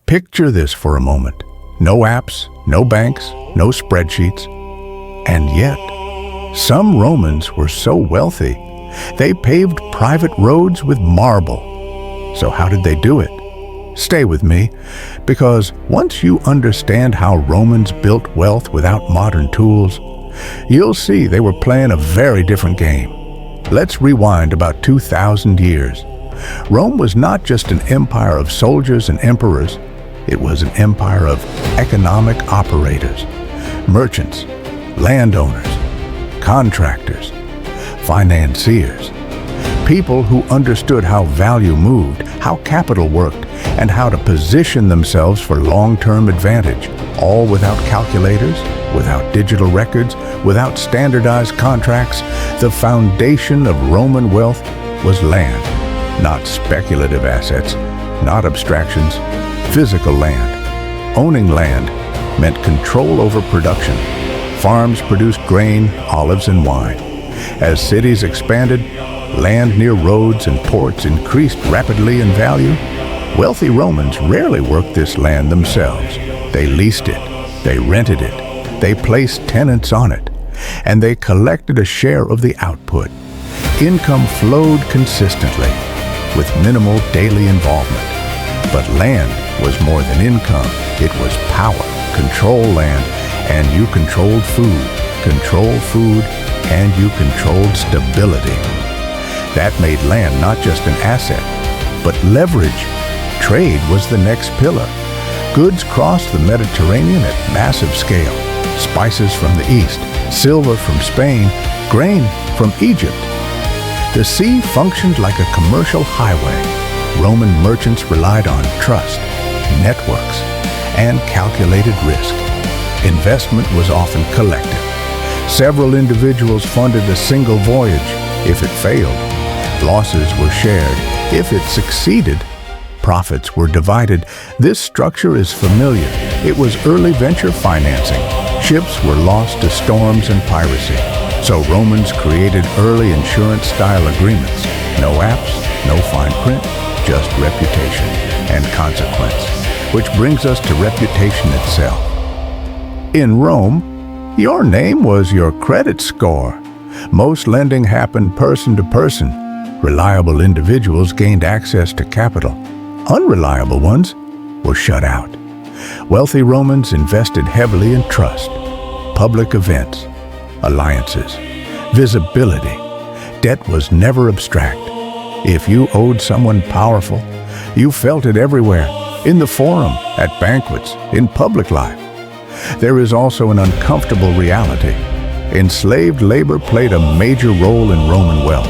Picture this for a moment. No apps, no banks, no spreadsheets. And yet, some Romans were so wealthy, they paved private roads with marble. So how did they do it? Stay with me, because once you understand how Romans built wealth without modern tools, you'll see they were playing a very different game. Let's rewind about 2,000 years. Rome was not just an empire of soldiers and emperors, it was an empire of economic operators, merchants, landowners, contractors, financiers, people who understood how value moved, how capital worked, and how to position themselves for long-term advantage, all without calculators, without digital records, without standardized contracts. The foundation of Roman wealth was land, not speculative assets, not abstractions, physical land. Owning land meant control over production. Farms produced grain, olives, and wine. As cities expanded, land near roads and ports increased rapidly in value. Wealthy Romans rarely worked this land themselves. They leased it, they rented it, they placed tenants on it, and they collected a share of the output. Income flowed consistently, with minimal daily involvement. But land was more than income. It was power. Control land, and you controlled food. Control food, and you controlled stability. That made land not just an asset, but leverage. Trade was the next pillar. Goods crossed the Mediterranean at massive scale. Spices from the east, silver from Spain, grain from Egypt. The sea functioned like a commercial highway. Roman merchants relied on trust, networks, and calculated risk. Investment was often collective. Several individuals funded a single voyage. If it failed, losses were shared. If it succeeded, profits were divided. This structure is familiar. It was early venture financing. Ships were lost to storms and piracy. So Romans created early insurance-style agreements. No apps, no fine print, just reputation and consequence. Which brings us to reputation itself. In Rome, your name was your credit score. Most lending happened person to person. Reliable individuals gained access to capital. Unreliable ones were shut out. Wealthy Romans invested heavily in trust, public events, alliances, visibility. Debt was never abstract. If you owed someone powerful, you felt it everywhere, in the forum, at banquets, in public life. There is also an uncomfortable reality. Enslaved labor played a major role in Roman wealth.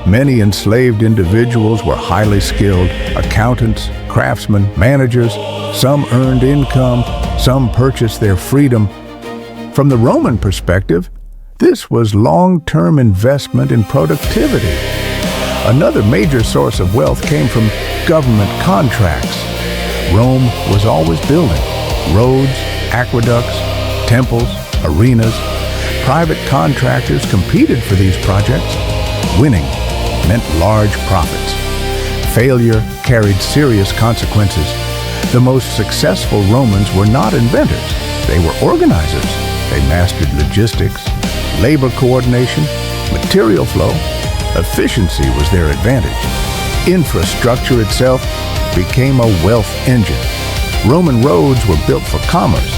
Many enslaved individuals were highly skilled, accountants, craftsmen, managers. Some earned income, some purchased their freedom. From the Roman perspective, this was long-term investment in productivity. Another major source of wealth came from government contracts. Rome was always building roads, aqueducts, temples, arenas. Private contractors competed for these projects. Winning meant large profits. Failure carried serious consequences. The most successful Romans were not inventors. They were organizers. They mastered logistics, labor coordination, material flow. Efficiency was their advantage. Infrastructure itself became a wealth engine. Roman roads were built for commerce.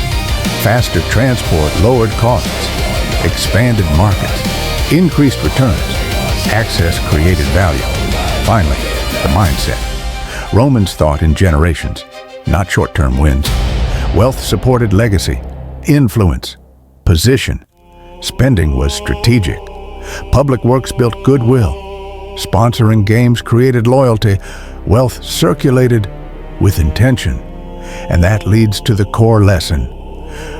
Faster transport lowered costs, expanded markets, increased returns. Access created value. Finally, the mindset. Romans thought in generations, not short-term wins. Wealth supported legacy, influence, position. Spending was strategic. Public works built goodwill. Sponsoring games created loyalty. Wealth circulated with intention. And that leads to the core lesson.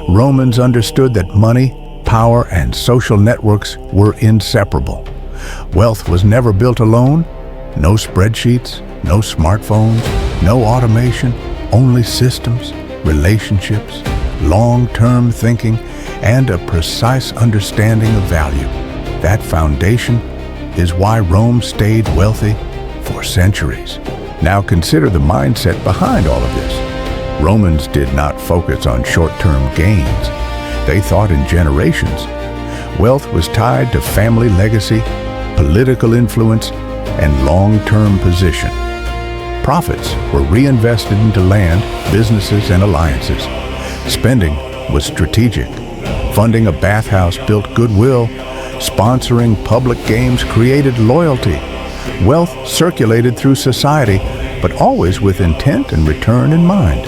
Romans understood that money, power, and social networks were inseparable. Wealth was never built alone. No spreadsheets, no smartphones, no automation, only systems, relationships, long-term thinking, and a precise understanding of value. That foundation is why Rome stayed wealthy for centuries. Now consider the mindset behind all of this. Romans did not focus on short-term gains. They thought in generations. Wealth was tied to family legacy, political influence, and long-term position. Profits were reinvested into land, businesses, and alliances. Spending was strategic. Funding a bathhouse built goodwill. Sponsoring public games created loyalty. Wealth circulated through society, but always with intent and return in mind.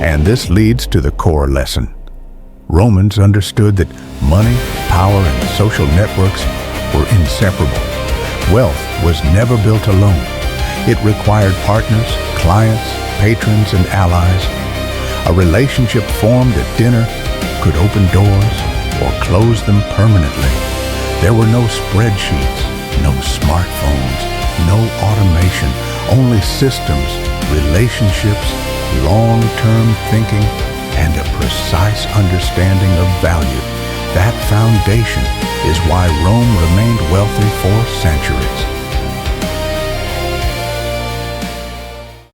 And this leads to the core lesson. Romans understood that money, power, and social networks were inseparable. Wealth was never built alone. It required partners, clients, patrons, and allies. A relationship formed at dinner could open doors or close them permanently. There were no spreadsheets, no smartphones, no automation, only systems, relationships, long-term thinking, and a precise understanding of value. That foundation is why Rome remained wealthy for centuries.